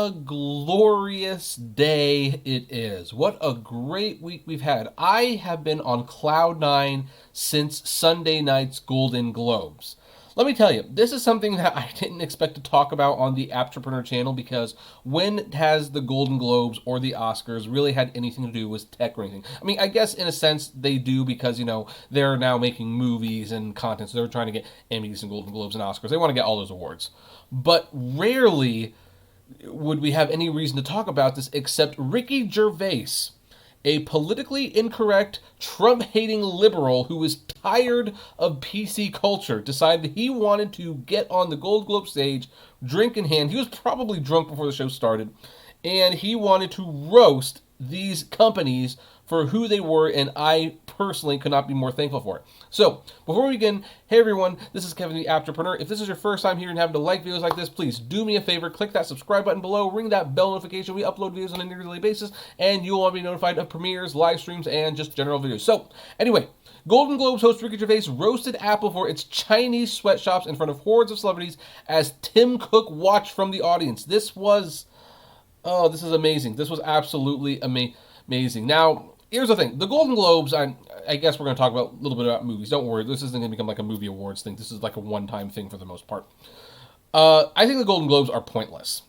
a glorious day it is. What a great week we've had. I have been on cloud nine since Sunday night's Golden Globes. Let me tell you, this is something that I didn't expect to talk about on the Apptrepreneur channel, because when has the Golden Globes or the Oscars really had anything to do with tech or anything? I mean, I guess in a sense they do, because, they're now making movies and content, so they're trying to get Emmys and Golden Globes and Oscars. They want to get all those awards. But rarely would we have any reason to talk about this except Ricky Gervais, a politically incorrect, Trump-hating liberal who is tired of PC culture, decided he wanted to get on the Gold Globe stage, drink in hand. He was probably drunk before the show started, and he wanted to roast these companies for who they were, and I personally could not be more thankful for it. So, before we begin, hey everyone, this is Kevin the Apptrepreneur. If this is your first time here and having to like videos like this, please do me a favor, click that subscribe button below, ring that bell notification. We upload videos on a daily basis, and you will all be notified of premieres, live streams, and just general videos. So, anyway, Golden Globes host Ricky Gervais roasted Apple for its Chinese sweatshops in front of hordes of celebrities as Tim Cook watched from the audience. This is amazing. This was absolutely amazing. Now, here's the thing. The Golden Globes, I guess we're going to talk about a little bit about movies. Don't worry, this isn't going to become like a movie awards thing. This is like a one-time thing for the most part. I think the Golden Globes are pointless.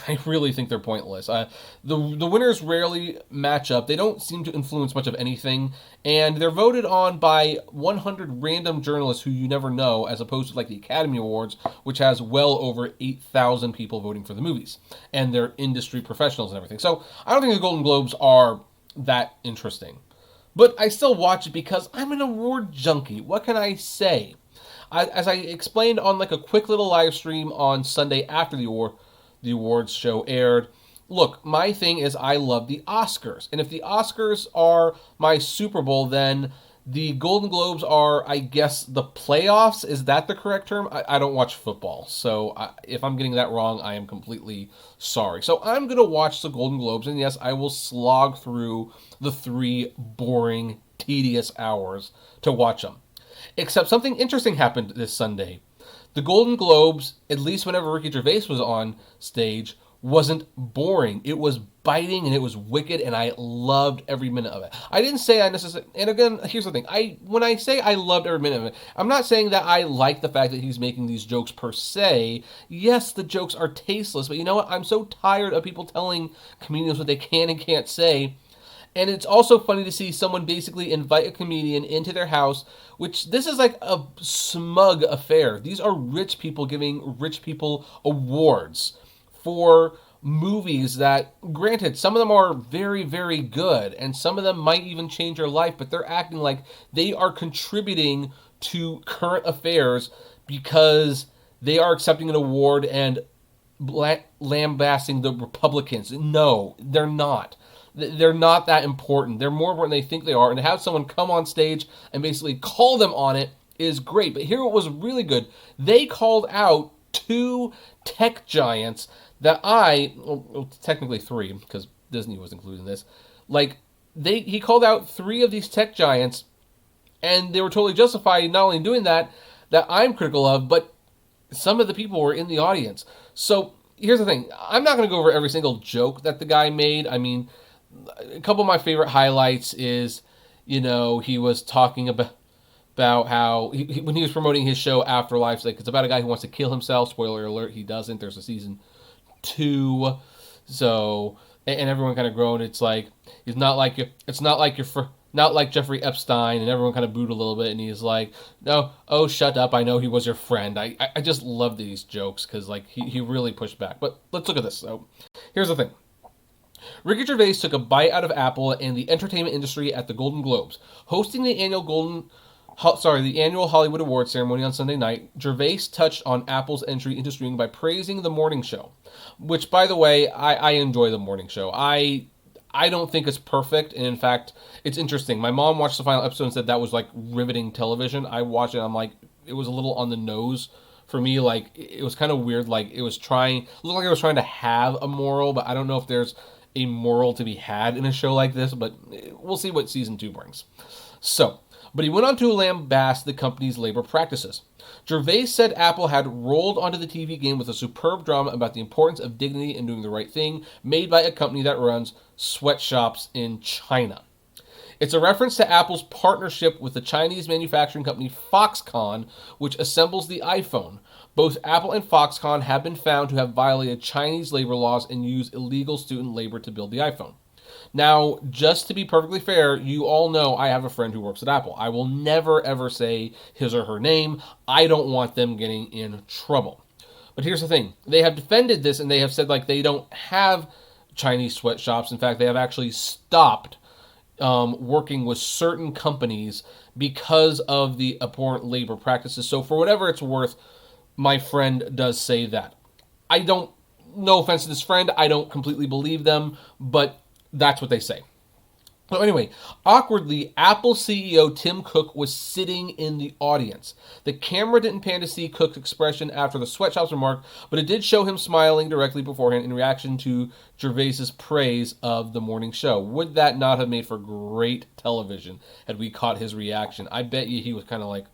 I really think they're pointless. The winners rarely match up. They don't seem to influence much of anything, and they're voted on by 100 random journalists who you never know, as opposed to like the Academy Awards, which has well over 8,000 people voting for the movies, and they're industry professionals and everything. So I don't think the Golden Globes are that interesting. But I still watch it because I'm an award junkie. What can I say? As I explained on like a quick little live stream on Sunday after the awards show aired, look, my thing is I love the Oscars. And if the Oscars are my Super Bowl, then the Golden Globes are, I guess, the playoffs. Is that the correct term? I don't watch football, so if I'm getting that wrong, I am completely sorry. So I'm going to watch the Golden Globes, and yes, I will slog through the 3 boring, tedious hours to watch them. Except something interesting happened this Sunday. The Golden Globes, at least whenever Ricky Gervais was on stage, wasn't boring. It was biting and it was wicked, and I loved every minute of it. I didn't say I necessarily, and again, here's the thing. When I say I loved every minute of it, I'm not saying that I like the fact that he's making these jokes per se. Yes, the jokes are tasteless, but you know what? I'm so tired of people telling comedians what they can and can't say. And it's also funny to see someone basically invite a comedian into their house, which this is like a smug affair. These are rich people giving rich people awards for movies that, granted, some of them are very, very good, and some of them might even change your life, but they're acting like they are contributing to current affairs because they are accepting an award and lambasting the Republicans. No, they're not. They're not that important. They're more important than they think they are, and to have someone come on stage and basically call them on it is great. But here it was really good. They called out 2 tech giants that technically 3, because Disney was included in this. He called out 3 of these tech giants, and they were totally justified not only doing that I'm critical of, but some of the people were in the audience. So here's the thing. I'm not going to go over every single joke that the guy made. I mean, a couple of my favorite highlights is, he was talking about how when he was promoting his show Afterlife, it's about a guy who wants to kill himself. Spoiler alert, he doesn't. There's a season 2. So, and everyone kind of groaned. It's like, not like Jeffrey Epstein, and everyone kind of booed a little bit, and he's like, no, oh, shut up, I know he was your friend. I just love these jokes, because he really pushed back. But let's look at this. So here's the thing. Ricky Gervais took a bite out of Apple and the entertainment industry at the Golden Globes. Hosting the annual Hollywood Awards ceremony on Sunday night, Gervais touched on Apple's entry into streaming by praising the morning show, which, by the way, I enjoy the morning show. I don't think it's perfect, and in fact, it's interesting. My mom watched the final episode and said that was like riveting television. I watched it, I'm like, it was a little on the nose for me. Like, it was kind of weird. Like, it looked like it was trying to have a moral, but I don't know if there's a moral to be had in a show like this, but we'll see what season 2 brings. So, But he went on to lambast the company's labor practices. Gervais said Apple had rolled onto the TV game with a superb drama about the importance of dignity and doing the right thing, made by a company that runs sweatshops in China. It's a reference to Apple's partnership with the Chinese manufacturing company Foxconn, which assembles the iPhone. Both Apple and Foxconn have been found to have violated Chinese labor laws and used illegal student labor to build the iPhone. Now, just to be perfectly fair, you all know I have a friend who works at Apple. I will never, ever say his or her name. I don't want them getting in trouble. But here's the thing. They have defended this, and they have said, like, they don't have Chinese sweatshops. In fact, they have actually stopped working with certain companies because of the abhorrent labor practices. So for whatever it's worth, my friend does say that. I don't, no offense to this friend, I don't completely believe them, but that's what they say. So anyway, awkwardly, Apple CEO Tim Cook was sitting in the audience. The camera didn't pan to see Cook's expression after the sweatshops remark, but it did show him smiling directly beforehand in reaction to Gervais's praise of the morning show. Would that not have made for great television had we caught his reaction? I bet you he was kind of like,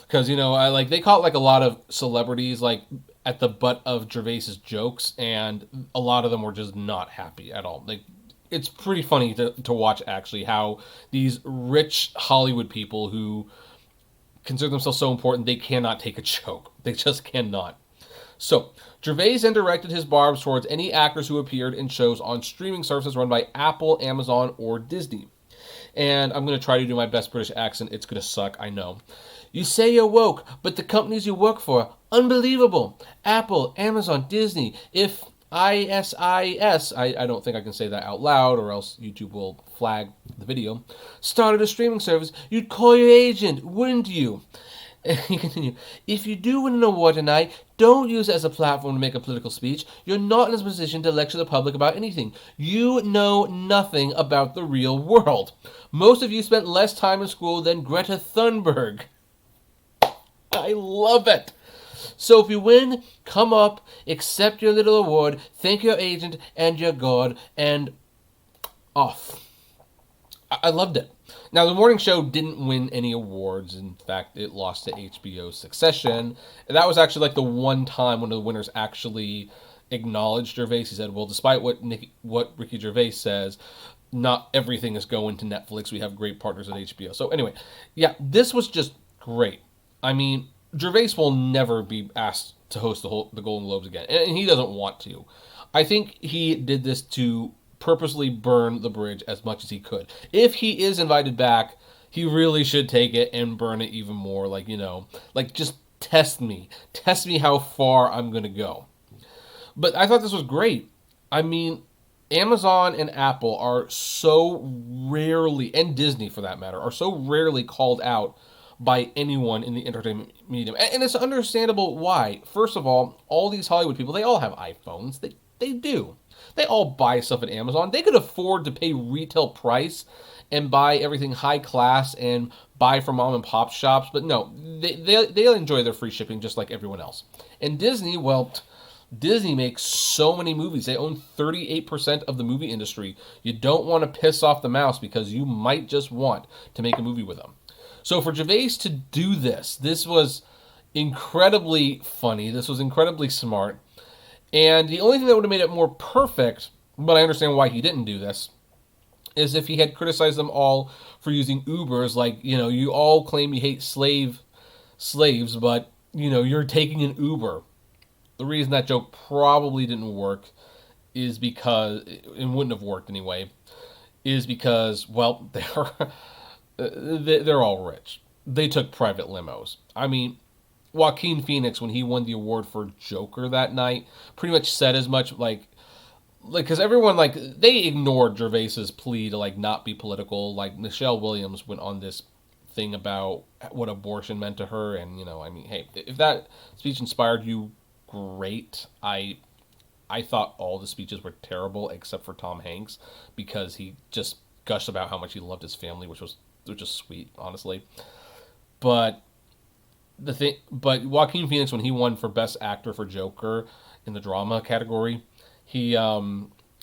because, you know, they caught like a lot of celebrities like at the butt of Gervais's jokes, and a lot of them were just not happy at all. Like, it's pretty funny to watch, actually, how these rich Hollywood people who consider themselves so important, they cannot take a joke. They just cannot. So, Gervais then directed his barbs towards any actors who appeared in shows on streaming services run by Apple, Amazon, or Disney. And I'm going to try to do my best British accent. It's going to suck, I know. You say you're woke, but the companies you work for, unbelievable. Apple, Amazon, Disney. If ISIS, I don't think I can say that out loud or else YouTube will flag the video, started a streaming service, you'd call your agent, wouldn't you? And he continued, if you do win an award tonight, don't use it as a platform to make a political speech. You're not in a position to lecture the public about anything. You know nothing about the real world. Most of you spent less time in school than Greta Thunberg. I love it. So if you win, come up, accept your little award, thank your agent and your God, and off. I loved it. Now, the morning show didn't win any awards. In fact, it lost to HBO's Succession. And that was actually like the one time one of the winners actually acknowledged Gervais. He said, well, despite what Ricky Gervais says, not everything is going to Netflix. We have great partners at HBO. So anyway, yeah, this was just great. I mean, Gervais will never be asked to host the Golden Globes again, and he doesn't want to. I think he did this to purposely burn the bridge as much as he could. If he is invited back, he really should take it and burn it even more. Like, you know, like just test me how far I'm going to go. But I thought this was great. I mean, Amazon and Apple are so rarely, and Disney for that matter, are so rarely called out by anyone in the entertainment medium. And it's understandable why. First of all these Hollywood people, they all have iPhones. They do. They all buy stuff at Amazon. They could afford to pay retail price and buy everything high class and buy from mom and pop shops. But no, they'll enjoy their free shipping just like everyone else. And Disney, well, Disney makes so many movies. They own 38% of the movie industry. You don't want to piss off the mouse because you might just want to make a movie with them. So for Gervais to do this was incredibly funny. This was incredibly smart. And the only thing that would have made it more perfect, but I understand why he didn't do this, is if he had criticized them all for using Ubers. Like, you know, you all claim you hate slaves, but, you know, you're taking an Uber. The reason that joke probably didn't work is because, it wouldn't have worked anyway, is because, well, they're all rich. They took private limos. I mean, Joaquin Phoenix, when he won the award for Joker that night, pretty much said as much, like, because everyone, like, they ignored Gervais's plea to, like, not be political. Like, Michelle Williams went on this thing about what abortion meant to her, and, you know, I mean, hey, if that speech inspired you, great. I thought all the speeches were terrible except for Tom Hanks, because he just gushed about how much he loved his family, which was sweet, honestly. But Joaquin Phoenix, when he won for Best Actor for Joker in the drama category, he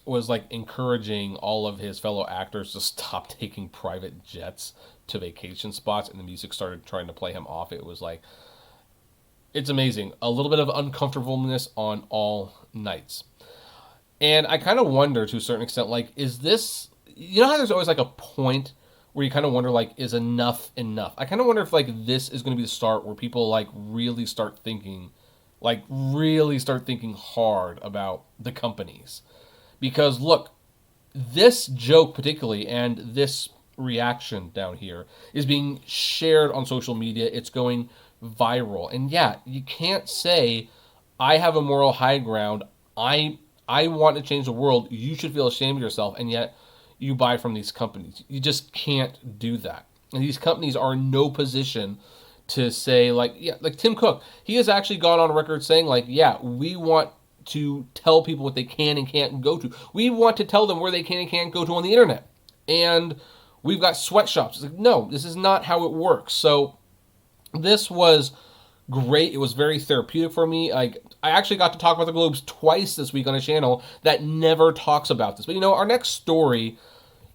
was like encouraging all of his fellow actors to stop taking private jets to vacation spots, and the music started trying to play him off. It was like, it's amazing. A little bit of uncomfortableness on all nights. And I kind of wonder to a certain extent, like, is this, you know how there's always like a point where you kind of wonder, like, is enough enough? I kind of wonder if like this is going to be the start where people really start thinking hard about the companies. Because look, this joke particularly and this reaction down here is being shared on social media. It's going viral. And yeah, you can't say I have a moral high ground. I want to change the world. You should feel ashamed of yourself, and yet you buy from these companies. You just can't do that. And these companies are in no position to say, like, yeah, like Tim Cook, he has actually gone on record saying, like, yeah, we want to tell people what they can and can't go to. We want to tell them where they can and can't go to on the internet. And we've got sweatshops. It's like, no, this is not how it works. So this was great. It was very therapeutic for me. I actually got to talk about the Globes twice this week on a channel that never talks about this. But, our next story,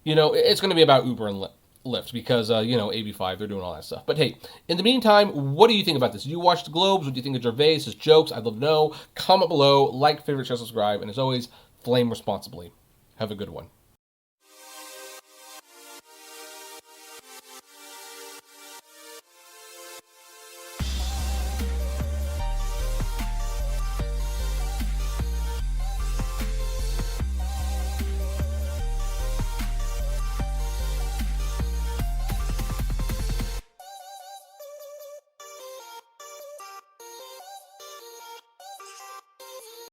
it's going to be about Uber and Lyft because, AB5, they're doing all that stuff. But hey, in the meantime, what do you think about this? You watch the Globes? What do you think of Gervais, his jokes? I'd love to know. Comment below, like, favorite, share, subscribe, and as always, flame responsibly. Have a good one.